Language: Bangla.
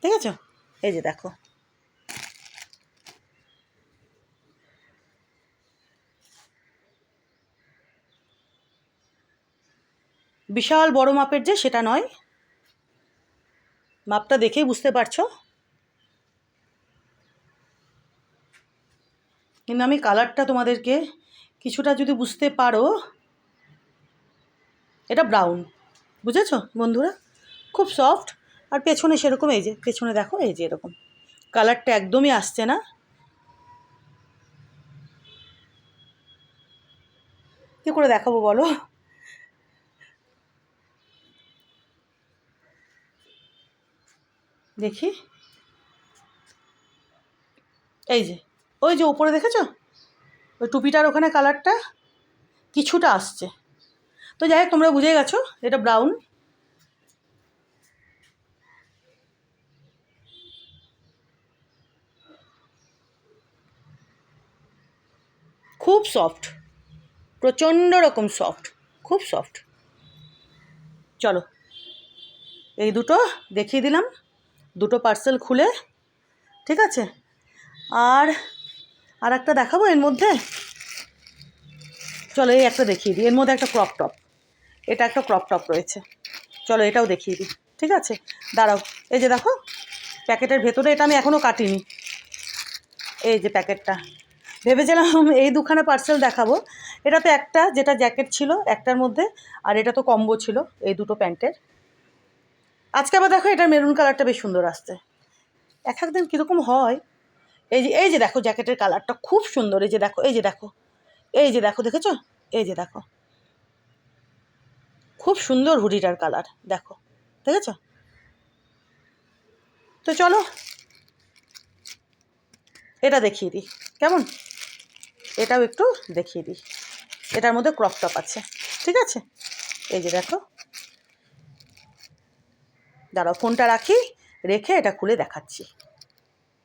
ঠিক আছে, এই যে দেখো বিশাল বড় মাপের যে সেটা নয়, মাপটা দেখেই বুঝতে পারছো। কিন্তু আমি কালারটা তোমাদেরকে কিছুটা যদি বুঝতে পারো, এটা ব্রাউন, বুঝেছো বন্ধুরা? খুব সফট। আর পেছনে সেরকম, এই যে পেছনে দেখো, এই যে এরকম কালারটা একদমই আসছে না। কী করে দেখাবো বলো? দেখি, এই যে ওই যে উপরে দেখেছো ওই টুপিটার ওখানে কালারটা কিছুটা আসছে। তো যাই হোক, তোমরা বুঝে গেছো এটা ব্রাউন। খুব সফট, প্রচণ্ড রকম সফট, খুব সফট। চলো, এই দুটো দেখিয়ে দিলাম, দুটো পার্সেল খুলে, ঠিক আছে? আর আর একটা দেখাবো এর মধ্যে। চলো এই একটা দেখিয়ে দিই, এর মধ্যে একটা ক্রপ টপ, এটা একটা ক্রপ টপ রয়েছে। চলো এটাও দেখিয়ে দিই, ঠিক আছে? দাঁড়াও, এই যে দেখো প্যাকেটের ভেতরে, এটা আমি এখনও কাটিনি, এই যে প্যাকেটটা। ভেবেছিলাম এই দুখানা পার্সেল দেখাবো, এটা তো একটা যেটা জ্যাকেট ছিল একটার মধ্যে, আর এটা তো কম্বো ছিল এই দুটো প্যান্টের। আজকে আবার দেখো এটার মেরুন কালারটা বেশ সুন্দর আসছে। এক একদিন কীরকম হয়। এই যে দেখো জ্যাকেটের কালারটা খুব সুন্দর, এই যে দেখো, এই যে দেখো, এই যে দেখো, দেখেছো? এই যে দেখো, খুব সুন্দর হুডিটার কালার, দেখো, দেখেছো? তো চলো এটা দেখিয়ে দিই, কেমন? এটাও একটু দেখিয়ে দিই, এটার মধ্যে ক্রপ টপ আছে, ঠিক আছে? এই যে দেখো, দাঁড়াও ফোনটা রাখি, রেখে এটা খুলে দেখাচ্ছি।